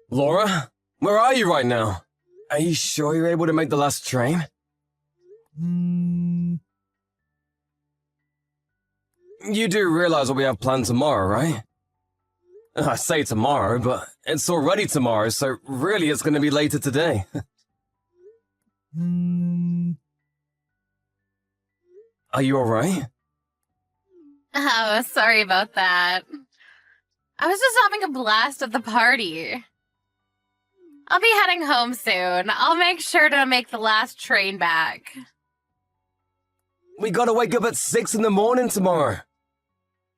Laura, where are you right now? Are you sure you're able to make the last train? You do realize what we have planned tomorrow, right? I say tomorrow, but it's already tomorrow, so really it's going to be later today. Are you alright? Oh, sorry about that. I was just having a blast at the party. I'll be heading home soon. I'll make sure to make the last train back. We gotta wake up at 6 in the morning tomorrow.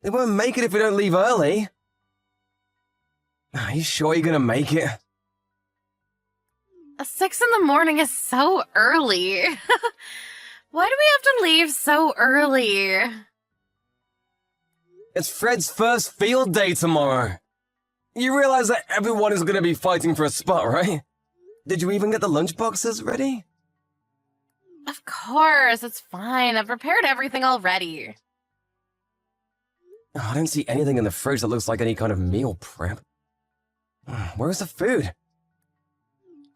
They won't make it if we don't leave early. Are you sure you're gonna make it? 6 in the morning is so early. Why do we have to leave so early? It's Fred's first field day tomorrow. You realize that everyone is gonna be fighting for a spot, right? Did you even get the lunchboxes ready? Of course, it's fine. I've prepared everything already. Oh, I don't see anything in the fridge that looks like any kind of meal prep. Where's the food?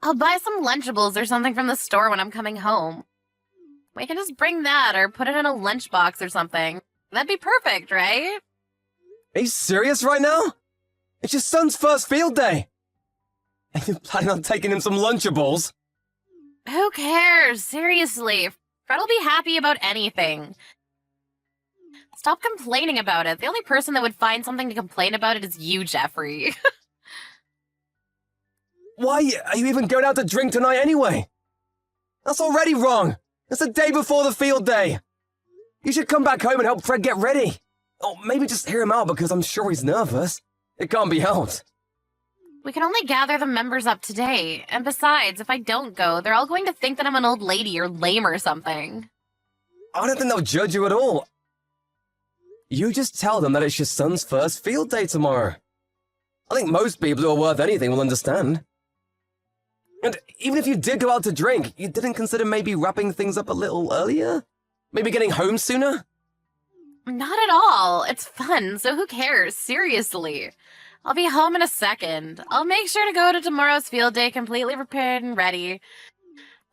I'll buy some Lunchables or something from the store when I'm coming home. We can just bring that or put it in a lunchbox or something. That'd be perfect, right? Are you serious right now? It's your son's first field day. And you're planning on taking him some Lunchables? Who cares? Seriously. Fred'll be happy about anything. Stop complaining about it. The only person that would find something to complain about it is you, Jeffrey. Why are you even going out to drink tonight anyway? That's already wrong. It's the day before the field day. You should come back home and help Fred get ready. Or maybe just hear him out because I'm sure he's nervous. It can't be helped. We can only gather the members up today. And besides, if I don't go, they're all going to think that I'm an old lady or lame or something. I don't think they'll judge you at all. You just tell them that it's your son's first field day tomorrow. I think most people who are worth anything will understand. And even if you did go out to drink, you didn't consider maybe wrapping things up a little earlier? Maybe getting home sooner? Not at all. It's fun, so who cares? Seriously. I'll be home in a second. I'll make sure to go to tomorrow's field day completely prepared and ready.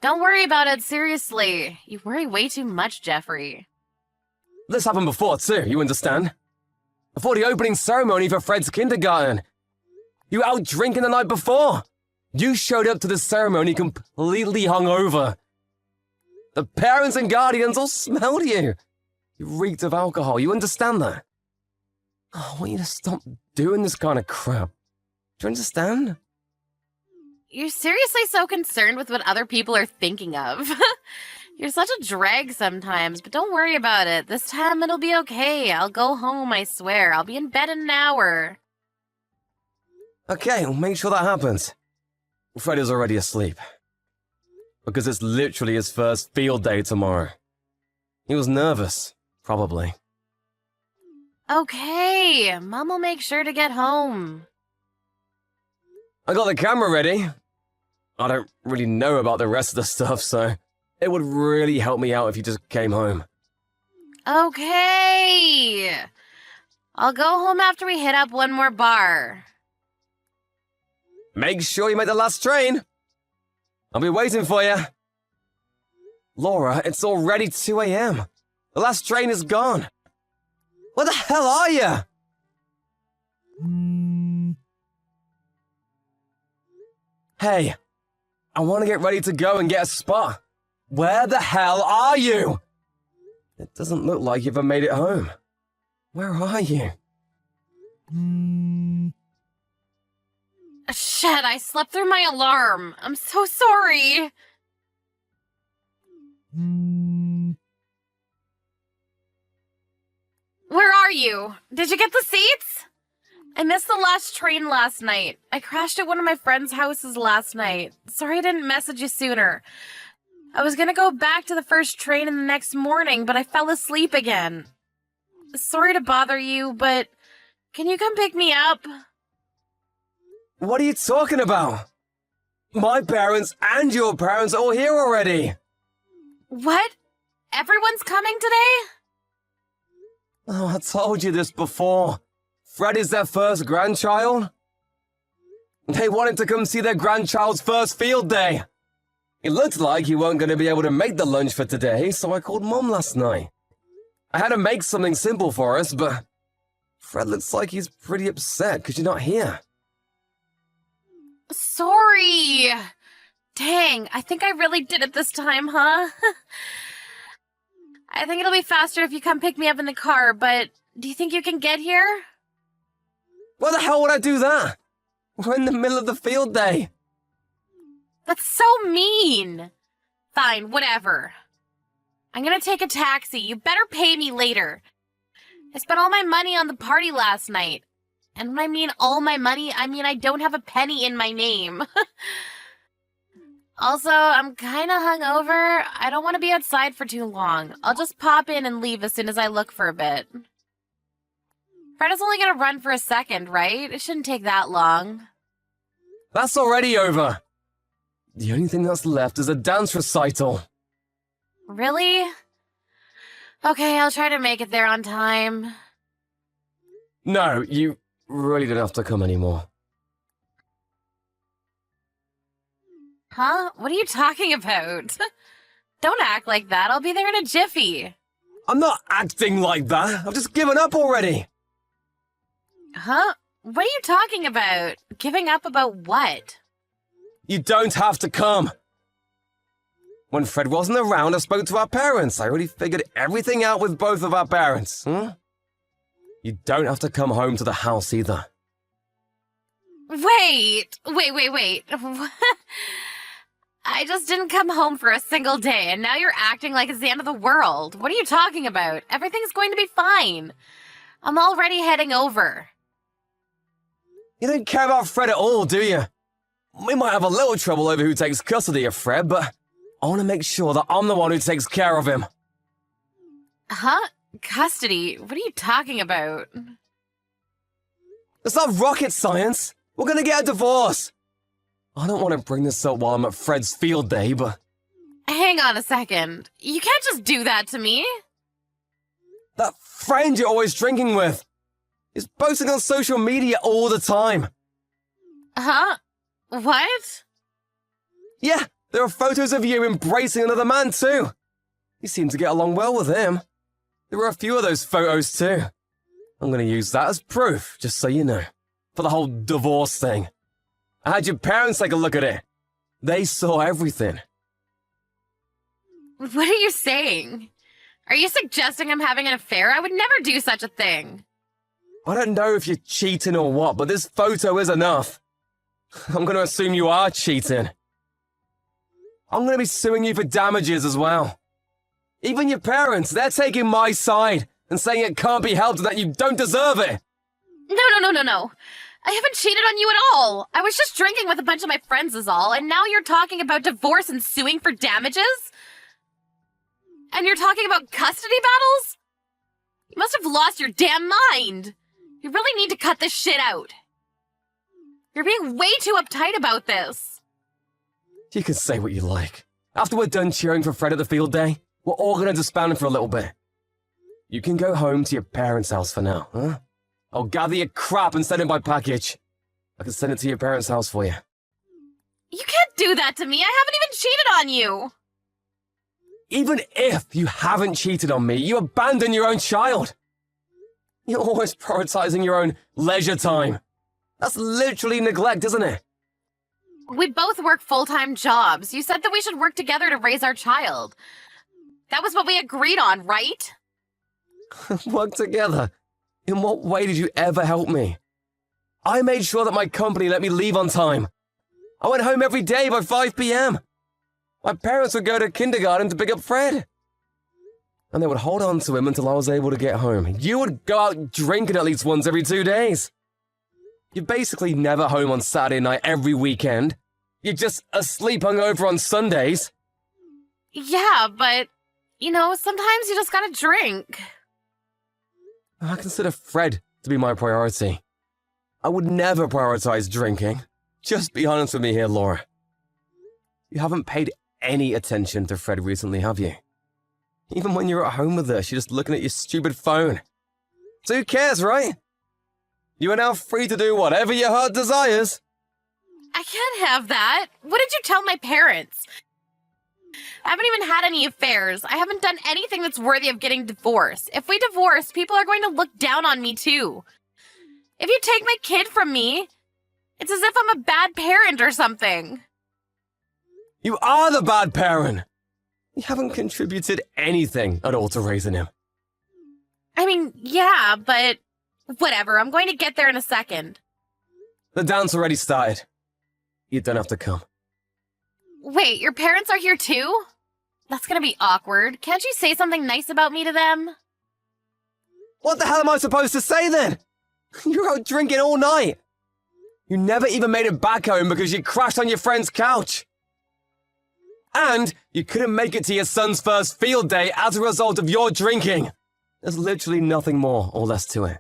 Don't worry about it, seriously. You worry way too much, Jeffrey. This happened before too, you understand? Before the opening ceremony for Fred's kindergarten. You were out drinking the night before. You showed up to the ceremony completely hungover. The parents and guardians all smelled you. You reeked of alcohol, you understand that? Oh, I want you to stop doing this kind of crap. Do you understand? You're seriously so concerned with what other people are thinking of. You're such a drag sometimes, but don't worry about it. This time it'll be okay. I'll go home, I swear. I'll be in bed in an hour. Okay, we'll make sure that happens. Fred is already asleep. Because it's literally his first field day tomorrow. He was nervous, probably. Okay, Mom will make sure to get home. I got the camera ready. I don't really know about the rest of the stuff, so it would really help me out if you just came home. Okay. I'll go home after we hit up one more bar. Make sure you make the last train. I'll be waiting for you. Laura, it's already 2 a.m. The last train is gone. Where the hell are you? Hey, I want to get ready to go and get a spot. Where the hell are you? It doesn't look like you've ever made it home. Where are you? Shit, I slept through my alarm. I'm so sorry. Where are you? Did you get the seats? I missed the last train last night. I crashed at one of my friend's houses last night. Sorry I didn't message you sooner. I was gonna go back to the first train in the next morning, but I fell asleep again. Sorry to bother you, but can you come pick me up? What are you talking about? My parents and your parents are all here already. What? Everyone's coming today? Oh, I told you this before. Fred is their first grandchild. They wanted to come see their grandchild's first field day. It looked like you weren't going to be able to make the lunch for today, so I called Mom last night. I had to make something simple for us, but Fred looks like he's pretty upset because you're not here. Sorry. Dang, I think I really did it this time, huh? I think it'll be faster if you come pick me up in the car, but do you think you can get here? Why the hell would I do that? We're in the middle of the field day. That's so mean. Fine, whatever. I'm gonna take a taxi. You better pay me later. I spent all my money on the party last night. And when I mean all my money, I mean I don't have a penny in my name. Also, I'm kinda hungover. I don't want to be outside for too long. I'll just pop in and leave as soon as I look for a bit. Fred is only gonna run for a second, right? It shouldn't take that long. That's already over. The only thing that's left is a dance recital. Really? Okay, I'll try to make it there on time. No, you really don't have to come anymore. Huh? What are you talking about? Don't act like that. I'll be there in a jiffy. I'm not acting like that. I've just given up already. Huh? What are you talking about? Giving up about what? You don't have to come. When Fred wasn't around, I spoke to our parents. I already figured everything out with both of our parents. You don't have to come home to the house either. Wait. I just didn't come home for a single day, and now you're acting like it's the end of the world. What are you talking about? Everything's going to be fine. I'm already heading over. You don't care about Fred at all, do you? We might have a little trouble over who takes custody of Fred, but I want to make sure that I'm the one who takes care of him. Huh? Custody? What are you talking about? It's not rocket science. We're gonna get a divorce. I don't want to bring this up while I'm at Fred's field day, but... Hang on a second. You can't just do that to me. That friend you're always drinking with is posting on social media all the time. Huh? What? Yeah, there are photos of you embracing another man too. You seem to get along well with him. There were a few of those photos too. I'm gonna use that as proof, just so you know, for the whole divorce thing. I had your parents take a look at it. They saw everything. What are you saying? Are you suggesting I'm having an affair? I would never do such a thing. I don't know if you're cheating or what, but this photo is enough. I'm gonna assume you are cheating. I'm gonna be suing you for damages as well. Even your parents, they're taking my side and saying it can't be helped and that you don't deserve it. No. I haven't cheated on you at all. I was just drinking with a bunch of my friends is all, and now you're talking about divorce and suing for damages? And you're talking about custody battles? You must have lost your damn mind. You really need to cut this shit out. You're being way too uptight about this. You can say what you like. After we're done cheering for Fred at the field day, we're all gonna disband for a little bit. You can go home to your parents' house for now, huh? I'll gather your crap and send it by package. I can send it to your parents' house for you. You can't do that to me. I haven't even cheated on you. Even if you haven't cheated on me, you abandon your own child. You're always prioritizing your own leisure time. That's literally neglect, isn't it? We both work full-time jobs. You said that we should work together to raise our child. That was what we agreed on, right? Work together? In what way did you ever help me? I made sure that my company let me leave on time. I went home every day by 5 p.m. My parents would go to kindergarten to pick up Fred. And they would hold on to him until I was able to get home. You would go out drinking at least once every 2 days. You're basically never home on Saturday night every weekend. You're just asleep hungover on Sundays. Yeah, but, sometimes you just gotta drink. I consider Fred to be my priority. I would never prioritize drinking. Just be honest with me here, Laura. You haven't paid any attention to Fred recently, have you? Even when you're at home with us, you're just looking at your stupid phone. So who cares, right? You are now free to do whatever your heart desires. I can't have that. What did you tell my parents? I haven't even had any affairs. I haven't done anything that's worthy of getting divorced. If we divorce, people are going to look down on me too. If you take my kid from me, it's as if I'm a bad parent or something. You are the bad parent. You haven't contributed anything at all to raising him. I mean, yeah, but whatever. I'm going to get there in a second. The dance already started. You don't have to come. Wait, your parents are here too? That's gonna be awkward. Can't you say something nice about me to them? What the hell am I supposed to say then? You're out drinking all night. You never even made it back home because you crashed on your friend's couch. And you couldn't make it to your son's first field day as a result of your drinking. There's literally nothing more or less to it.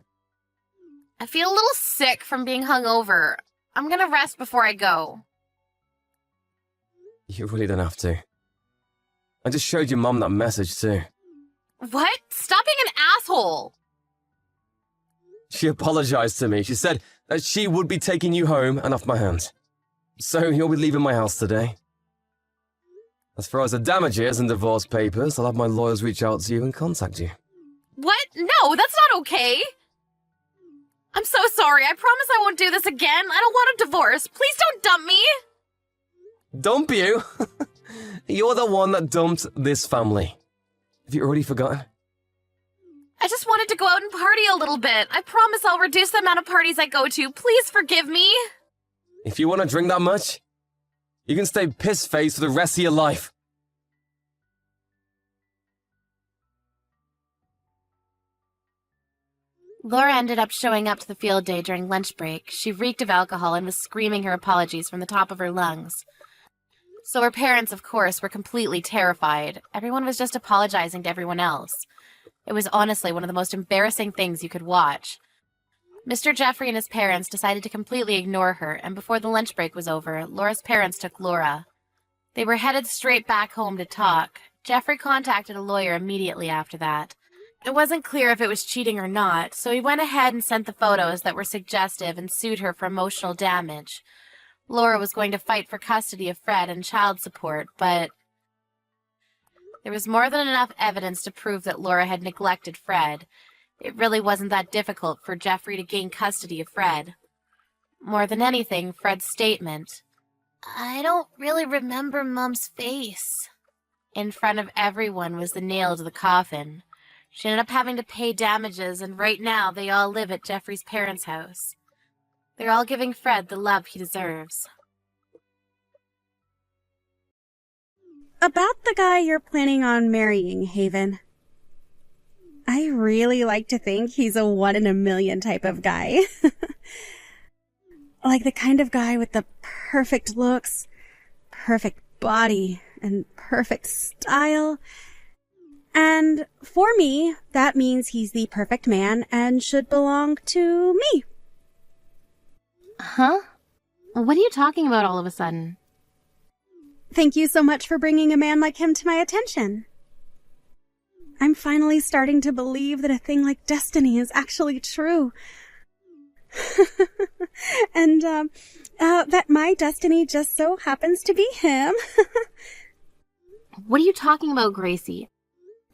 I feel a little sick from being hungover. I'm gonna rest before I go. You really don't have to. I just showed your mum that message too. What? Stop being an asshole! She apologized to me. She said that she would be taking you home and off my hands. So you'll be leaving my house today. As far as the damages and divorce papers, I'll have my lawyers reach out to you and contact you. What? No, that's not okay! I'm so sorry. I promise I won't do this again. I don't want a divorce. Please don't dump me! Dump you? You're the one that dumped this family. Have you already forgotten? I just wanted to go out and party a little bit. I promise I'll reduce the amount of parties I go to. Please forgive me. If you want to drink that much, you can stay piss-faced for the rest of your life. Laura ended up showing up to the field day during lunch break. She reeked of alcohol and was screaming her apologies from the top of her lungs. So her parents, of course, were completely terrified. Everyone was just apologizing to everyone else. It was honestly one of the most embarrassing things you could watch. Mr. Jeffrey and his parents decided to completely ignore her, and before the lunch break was over, Laura's parents took Laura. They were headed straight back home to talk. Jeffrey contacted a lawyer immediately after that. It wasn't clear if it was cheating or not, so he went ahead and sent the photos that were suggestive and sued her for emotional damage. Laura was going to fight for custody of Fred and child support, but there was more than enough evidence to prove that Laura had neglected Fred. It really wasn't that difficult for Jeffrey to gain custody of Fred. More than anything, Fred's statement, "I don't really remember Mom's face," in front of everyone was the nail to the coffin. She ended up having to pay damages, and right now they all live at Jeffrey's parents' house. They're all giving Fred the love he deserves. About the guy you're planning on marrying, Haven. I really like to think he's a 1 in a million type of guy. Like the kind of guy with the perfect looks, perfect body, and perfect style. And for me, that means he's the perfect man and should belong to me. Huh? What are you talking about all of a sudden? Thank you so much for bringing a man like him to my attention. I'm finally starting to believe that a thing like destiny is actually true. And, that my destiny just so happens to be him. What are you talking about, Gracie?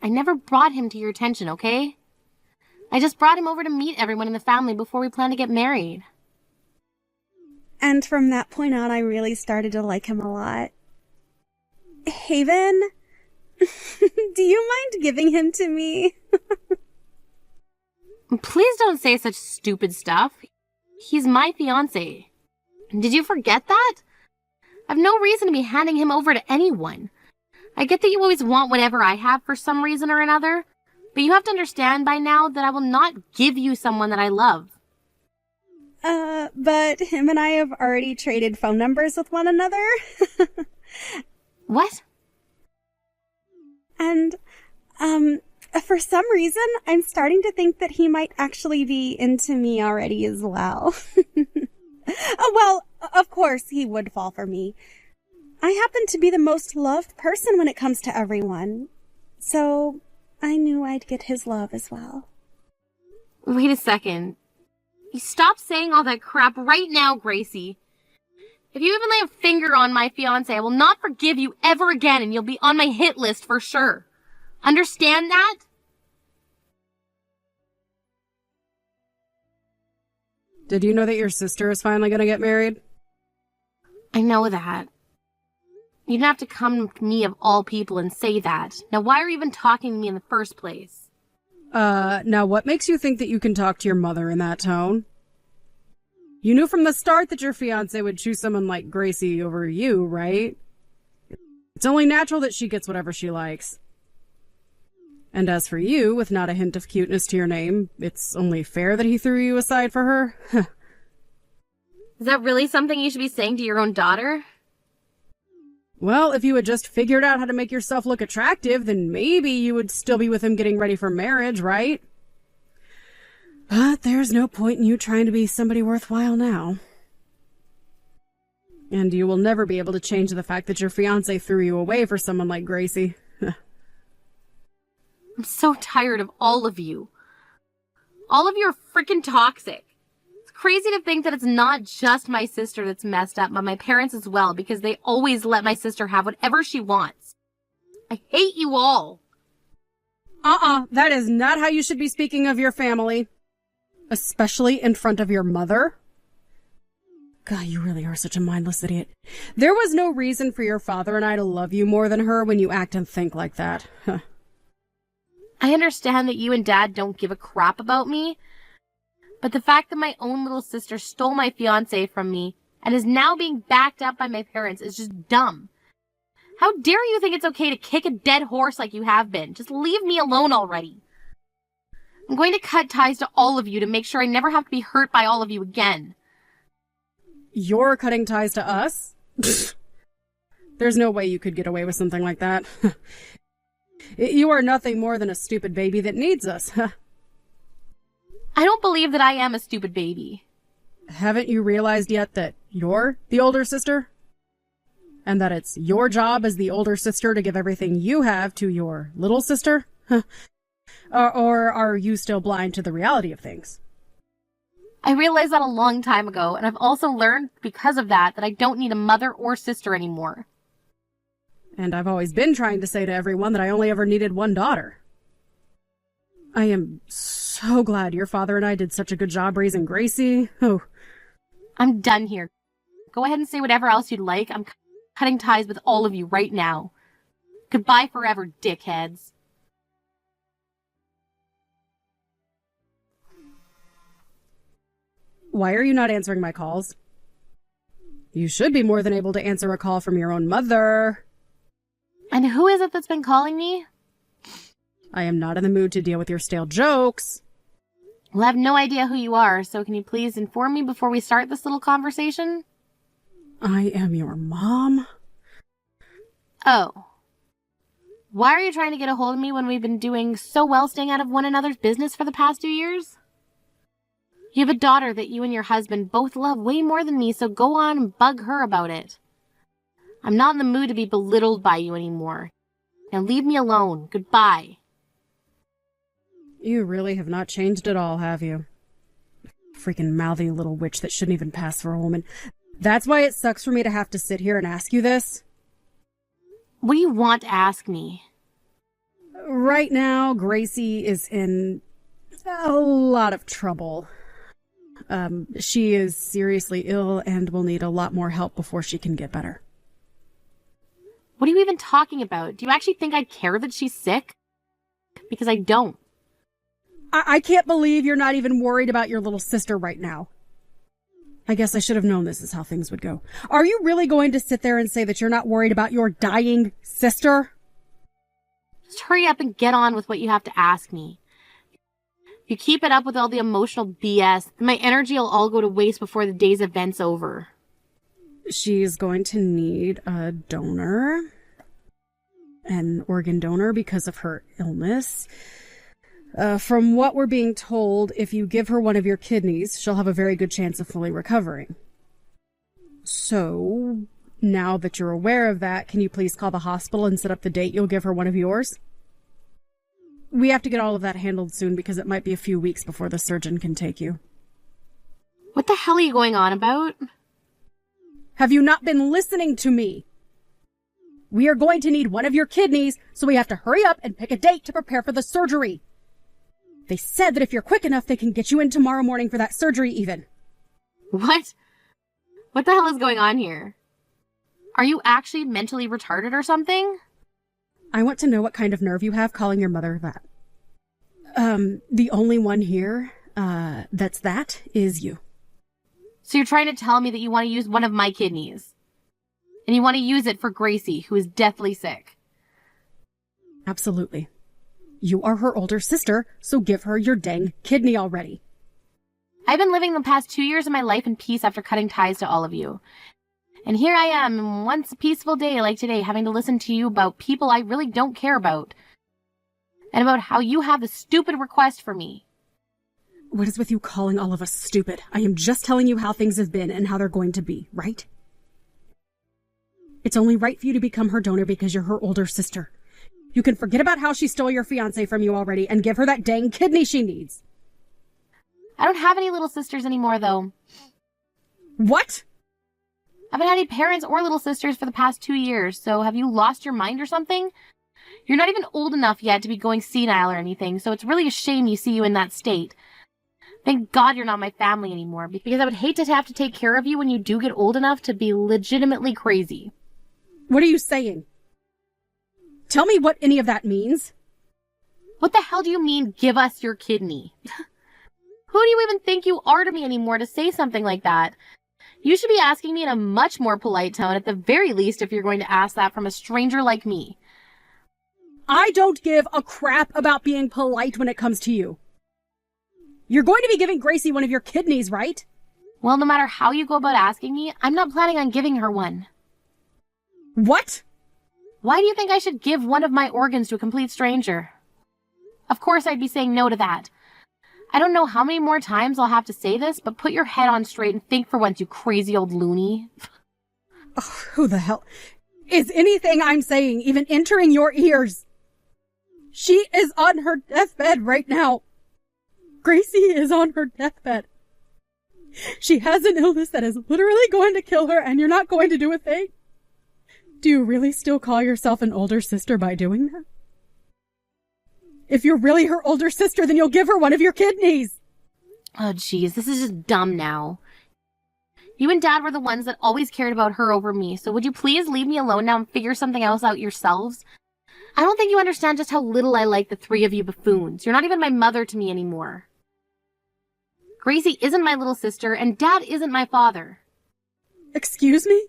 I never brought him to your attention, okay? I just brought him over to meet everyone in the family before we plan to get married. And from that point on, I really started to like him a lot. Haven, do you mind giving him to me? Please don't say such stupid stuff. He's my fiancé. Did you forget that? I've no reason to be handing him over to anyone. I get that you always want whatever I have for some reason or another, but you have to understand by now that I will not give you someone that I love. But him and I have already traded phone numbers with one another. What? And, for some reason, I'm starting to think that he might actually be into me already as well. Oh, well, of course he would fall for me. I happen to be the most loved person when it comes to everyone. So, I knew I'd get his love as well. Wait a second. You stop saying all that crap right now, Gracie. If you even lay a finger on my fiancé, I will not forgive you ever again, and you'll be on my hit list for sure. Understand that? Did you know that your sister is finally gonna get married? I know that. You didn't have to come to me of all people and say that. Now why are you even talking to me in the first place? Now what makes you think that you can talk to your mother in that tone? You knew from the start that your fiancé would choose someone like Gracie over you, right? It's only natural that she gets whatever she likes. And as for you, with not a hint of cuteness to your name, it's only fair that he threw you aside for her. Is that really something you should be saying to your own daughter? Well, if you had just figured out how to make yourself look attractive, then maybe you would still be with him getting ready for marriage, right? But there's no point in you trying to be somebody worthwhile now. And you will never be able to change the fact that your fiancé threw you away for someone like Gracie. I'm so tired of all of you. All of you are freaking toxic. It's crazy to think that it's not just my sister that's messed up, but my parents as well, because they always let my sister have whatever she wants. I hate you all. That is not how you should be speaking of your family. Especially in front of your mother. God, you really are such a mindless idiot. There was no reason for your father and I to love you more than her when you act and think like that. I understand that you and Dad don't give a crap about me, but the fact that my own little sister stole my fiancé from me and is now being backed up by my parents is just dumb. How dare you think it's okay to kick a dead horse like you have been? Just leave me alone already. I'm going to cut ties to all of you to make sure I never have to be hurt by all of you again. You're cutting ties to us? There's no way you could get away with something like that. You are nothing more than a stupid baby that needs us. I don't believe that I am a stupid baby. Haven't you realized yet that you're the older sister? And that it's your job as the older sister to give everything you have to your little sister? Or are you still blind to the reality of things? I realized that a long time ago, and I've also learned because of that I don't need a mother or sister anymore. And I've always been trying to say to everyone that I only ever needed one daughter. I am so glad your father and I did such a good job raising Gracie. Oh. I'm done here. Go ahead and say whatever else you'd like. I'm cutting ties with all of you right now. Goodbye forever, dickheads. Why are you not answering my calls? You should be more than able to answer a call from your own mother. And who is it that's been calling me? I am not in the mood to deal with your stale jokes. Well, I have no idea who you are, so can you please inform me before we start this little conversation? I am your mom. Oh. Why are you trying to get a hold of me when we've been doing so well staying out of one another's business for the past 2 years? You have a daughter that you and your husband both love way more than me, so go on and bug her about it. I'm not in the mood to be belittled by you anymore. Now leave me alone. Goodbye. You really have not changed at all, have you? Freaking mouthy little witch that shouldn't even pass for a woman. That's why it sucks for me to have to sit here and ask you this. What do you want to ask me? Right now, Gracie is in a lot of trouble. She is seriously ill and will need a lot more help before she can get better. What are you even talking about? Do you actually think I'd care that she's sick? Because I don't. I can't believe you're not even worried about your little sister right now. I guess I should have known this is how things would go. Are you really going to sit there and say that you're not worried about your dying sister? Just hurry up and get on with what you have to ask me. If you keep it up with all the emotional BS, then my energy will all go to waste before the day's event's over. She's going to need a donor, an organ donor because of her illness. From what we're being told, if you give her one of your kidneys, she'll have a very good chance of fully recovering. So, now that you're aware of that, can you please call the hospital and set up the date you'll give her one of yours? We have to get all of that handled soon because it might be a few weeks before the surgeon can take you. What the hell are you going on about? Have you not been listening to me? We are going to need one of your kidneys, so we have to hurry up and pick a date to prepare for the surgery. They said that if you're quick enough, they can get you in tomorrow morning for that surgery even. What? What the hell is going on here? Are you actually mentally retarded or something? I want to know what kind of nerve you have calling your mother that. The only one here, that is you. So you're trying to tell me that you want to use one of my kidneys? And you want to use it for Gracie, who is deathly sick? Absolutely. You are her older sister, so give her your dang kidney already. I've been living the past 2 years of my life in peace after cutting ties to all of you. And here I am, once a peaceful day like today, having to listen to you about people I really don't care about. And about how you have the stupid request for me. What is with you calling all of us stupid? I am just telling you how things have been and how they're going to be, right? It's only right for you to become her donor because you're her older sister. You can forget about how she stole your fiancé from you already and give her that dang kidney she needs. I don't have any little sisters anymore, though. What? I haven't had any parents or little sisters for the past 2 years, so have you lost your mind or something? You're not even old enough yet to be going senile or anything, so it's really a shame you see you in that state. Thank God you're not my family anymore, because I would hate to have to take care of you when you do get old enough to be legitimately crazy. What are you saying? Tell me what any of that means. What the hell do you mean, give us your kidney? Who do you even think you are to me anymore to say something like that? You should be asking me in a much more polite tone, at the very least, if you're going to ask that from a stranger like me. I don't give a crap about being polite when it comes to you. You're going to be giving Gracie one of your kidneys, right? Well, no matter how you go about asking me, I'm not planning on giving her one. What? Why do you think I should give one of my organs to a complete stranger? Of course I'd be saying no to that. I don't know how many more times I'll have to say this, but put your head on straight and think for once, you crazy old loony. Oh, who the hell? Is anything I'm saying even entering your ears? She is on her deathbed right now. Gracie is on her deathbed. She has an illness that is literally going to kill her, and you're not going to do a thing? Do you really still call yourself an older sister by doing that? If you're really her older sister, then you'll give her one of your kidneys. Oh, jeez, this is just dumb now. You and Dad were the ones that always cared about her over me, so would you please leave me alone now and figure something else out yourselves? I don't think you understand just how little I like the three of you buffoons. You're not even my mother to me anymore. Gracie isn't my little sister, and Dad isn't my father. Excuse me?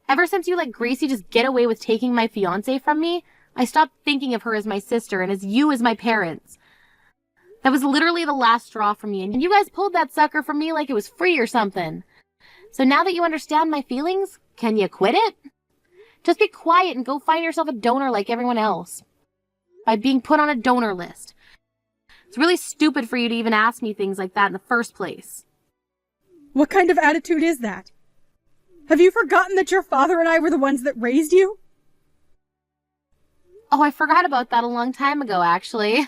Ever since you let Gracie just get away with taking my fiancé from me, I stopped thinking of her as my sister and as you as my parents. That was literally the last straw for me, and you guys pulled that sucker from me like it was free or something. So now that you understand my feelings, can you quit it? Just be quiet and go find yourself a donor like everyone else. By being put on a donor list. It's really stupid for you to even ask me things like that in the first place. What kind of attitude is that? Have you forgotten that your father and I were the ones that raised you? Oh, I forgot about that a long time ago, actually.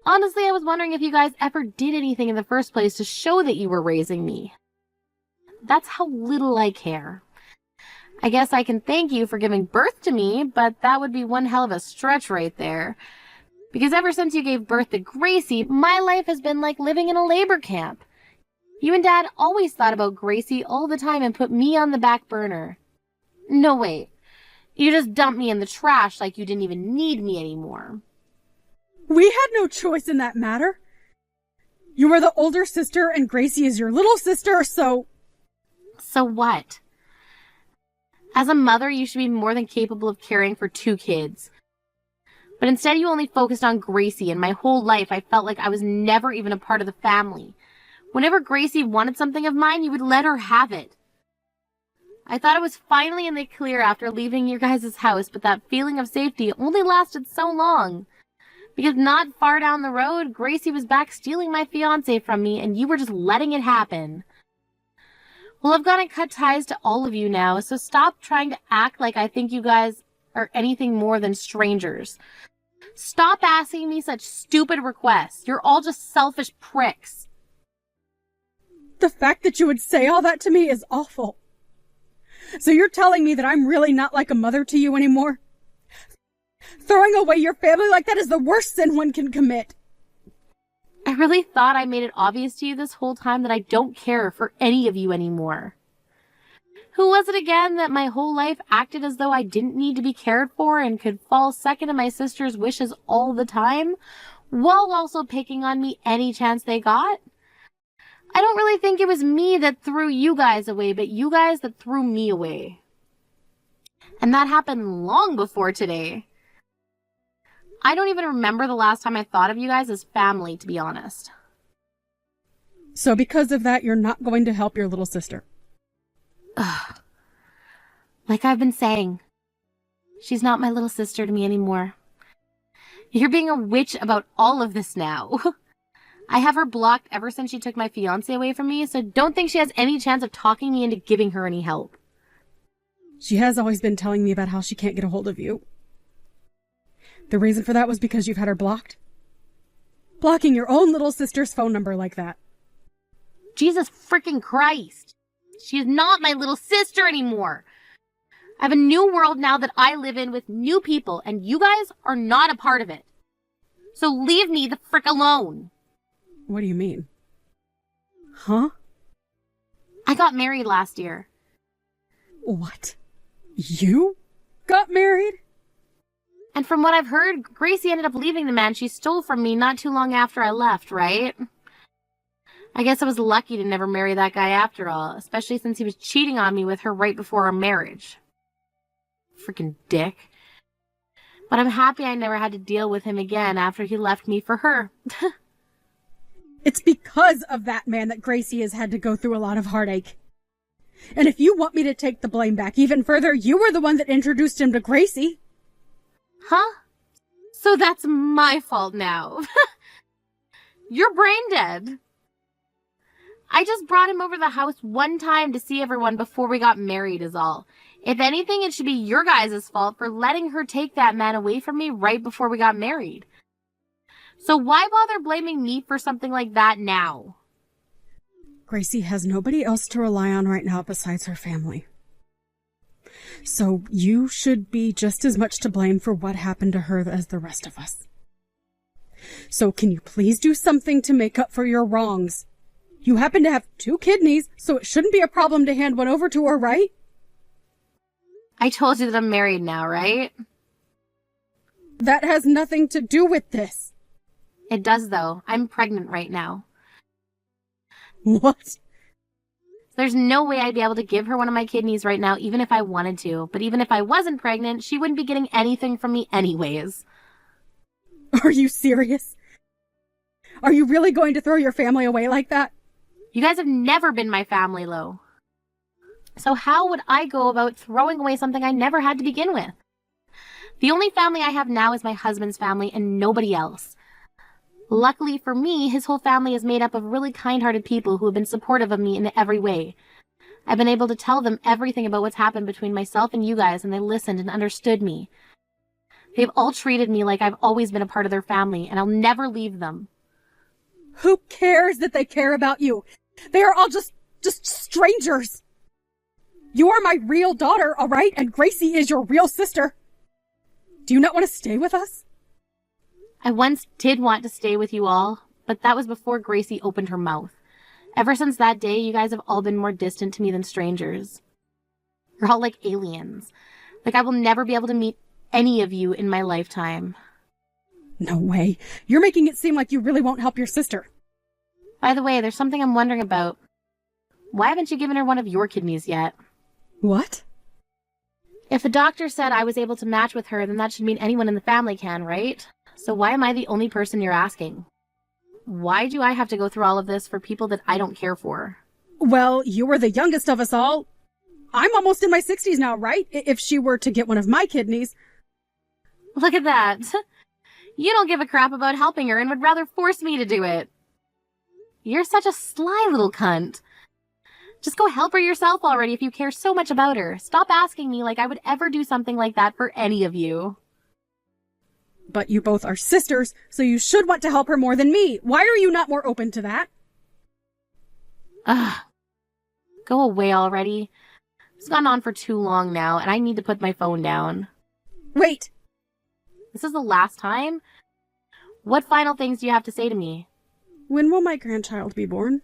Honestly, I was wondering if you guys ever did anything in the first place to show that you were raising me. That's how little I care. I guess I can thank you for giving birth to me, but that would be one hell of a stretch right there. Because ever since you gave birth to Gracie, my life has been like living in a labor camp. You and Dad always thought about Gracie all the time and put me on the back burner. No, wait. You just dumped me in the trash like you didn't even need me anymore. We had no choice in that matter. You were the older sister and Gracie is your little sister, so... So what? As a mother, you should be more than capable of caring for 2 kids. But instead you only focused on Gracie, and my whole life I felt like I was never even a part of the family. Whenever Gracie wanted something of mine, you would let her have it. I thought I was finally in the clear after leaving your guys' house, but that feeling of safety only lasted so long. Because not far down the road, Gracie was back stealing my fiancé from me, and you were just letting it happen. Well, I've gone and cut ties to all of you now, so stop trying to act like I think you guys are anything more than strangers. Stop asking me such stupid requests. You're all just selfish pricks. The fact that you would say all that to me is awful. So you're telling me that I'm really not like a mother to you anymore? Throwing away your family like that is the worst sin one can commit. I really thought I made it obvious to you this whole time that I don't care for any of you anymore. Who was it again that my whole life acted as though I didn't need to be cared for and could fall second to my sister's wishes all the time, while also picking on me any chance they got? I don't really think it was me that threw you guys away, but you guys that threw me away. And that happened long before today. I don't even remember the last time I thought of you guys as family, to be honest. So because of that, you're not going to help your little sister? Ugh. Like I've been saying, she's not my little sister to me anymore. You're being a witch about all of this now. I have her blocked ever since she took my fiancé away from me, so don't think she has any chance of talking me into giving her any help. She has always been telling me about how she can't get a hold of you. The reason for that was because you've had her blocked? Blocking your own little sister's phone number like that. Jesus freaking Christ! She is not my little sister anymore! I have a new world now that I live in with new people, and you guys are not a part of it. So leave me the frick alone! What do you mean? Huh? I got married last year. What? You got married? And from what I've heard, Gracie ended up leaving the man she stole from me not too long after I left, right? I guess I was lucky to never marry that guy after all, especially since he was cheating on me with her right before our marriage. Freaking dick. But I'm happy I never had to deal with him again after he left me for her. It's because of that man that Gracie has had to go through a lot of heartache. And if you want me to take the blame back even further, you were the one that introduced him to Gracie. Huh? So that's my fault now. You're brain dead. I just brought him over to the house one time to see everyone before we got married is all. If anything, it should be your guys' fault for letting her take that man away from me right before we got married. So why bother blaming me for something like that now? Gracie has nobody else to rely on right now besides her family. So you should be just as much to blame for what happened to her as the rest of us. So can you please do something to make up for your wrongs? You happen to have 2 kidneys, so it shouldn't be a problem to hand one over to her, right? I told you that I'm married now, right? That has nothing to do with this. It does, though. I'm pregnant right now. What? There's no way I'd be able to give her one of my kidneys right now, even if I wanted to. But even if I wasn't pregnant, she wouldn't be getting anything from me anyways. Are you serious? Are you really going to throw your family away like that? You guys have never been my family, Lo. So how would I go about throwing away something I never had to begin with? The only family I have now is my husband's family and nobody else. Luckily for me, his whole family is made up of really kind-hearted people who have been supportive of me in every way. I've been able to tell them everything about what's happened between myself and you guys, and they listened and understood me. They've all treated me like I've always been a part of their family, and I'll never leave them. Who cares that they care about you? They are all just strangers. You are my real daughter, all right? And Gracie is your real sister. Do you not want to stay with us? I once did want to stay with you all, but that was before Gracie opened her mouth. Ever since that day, you guys have all been more distant to me than strangers. You're all like aliens. Like I will never be able to meet any of you in my lifetime. No way. You're making it seem like you really won't help your sister. By the way, there's something I'm wondering about. Why haven't you given her one of your kidneys yet? What? If the doctor said I was able to match with her, then that should mean anyone in the family can, right? So why am I the only person you're asking? Why do I have to go through all of this for people that I don't care for? Well, you were the youngest of us all. I'm almost in my 60s now, right? If she were to get one of my kidneys. Look at that. You don't give a crap about helping her and would rather force me to do it. You're such a sly little cunt. Just go help her yourself already if you care so much about her. Stop asking me like I would ever do something like that for any of you. But you both are sisters, so you should want to help her more than me. Why are you not more open to that? Ugh. Go away already. It's gone on for too long now, and I need to put my phone down. Wait! This is the last time? What final things do you have to say to me? When will my grandchild be born?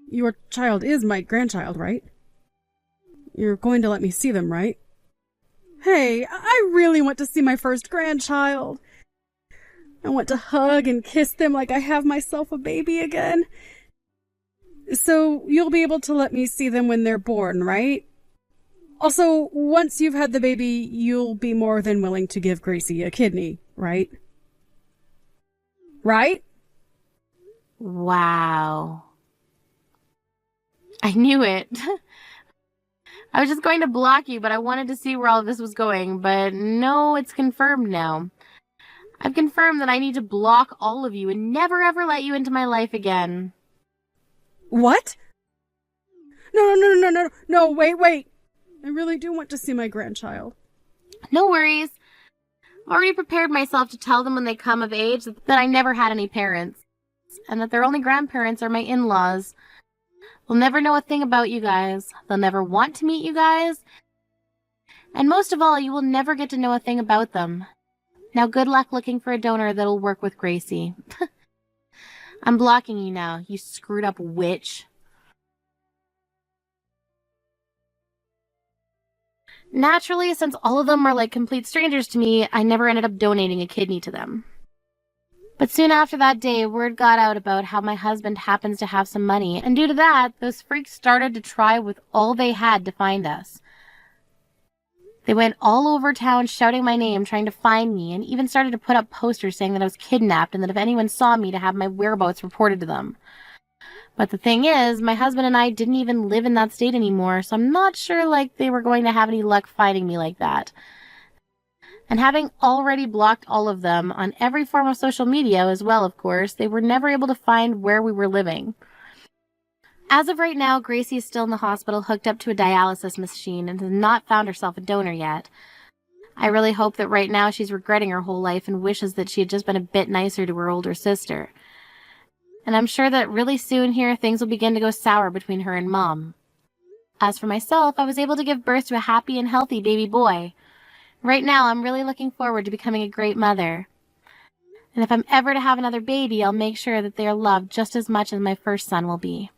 Your child is my grandchild, right? You're going to let me see them, right? Hey, I really want to see my first grandchild. I want to hug and kiss them like I have myself a baby again. So you'll be able to let me see them when they're born, right? Also, once you've had the baby, you'll be more than willing to give Gracie a kidney, right? Right? Wow. I knew it. I was just going to block you, but I wanted to see where all of this was going. But no, it's confirmed now. I've confirmed that I need to block all of you and never ever let you into my life again. What? No, wait. I really do want to see my grandchild. No worries. I've already prepared myself to tell them when they come of age that I never had any parents, and that their only grandparents are my in-laws. They'll never know a thing about you guys. They'll never want to meet you guys. And most of all, you will never get to know a thing about them. Now good luck looking for a donor that'll work with Gracie. I'm blocking you now, you screwed up witch. Naturally, since all of them are like complete strangers to me, I never ended up donating a kidney to them. But soon after that day, word got out about how my husband happens to have some money, and due to that, those freaks started to try with all they had to find us. They went all over town shouting my name, trying to find me, and even started to put up posters saying that I was kidnapped and that if anyone saw me to have my whereabouts reported to them. But the thing is, my husband and I didn't even live in that state anymore, so I'm not sure they were going to have any luck finding me like that. And having already blocked all of them on every form of social media as well, of course, they were never able to find where we were living. As of right now, Gracie is still in the hospital hooked up to a dialysis machine and has not found herself a donor yet. I really hope that right now she's regretting her whole life and wishes that she had just been a bit nicer to her older sister. And I'm sure that really soon here things will begin to go sour between her and Mom. As for myself, I was able to give birth to a happy and healthy baby boy. Right now, I'm really looking forward to becoming a great mother. And if I'm ever to have another baby, I'll make sure that they are loved just as much as my first son will be.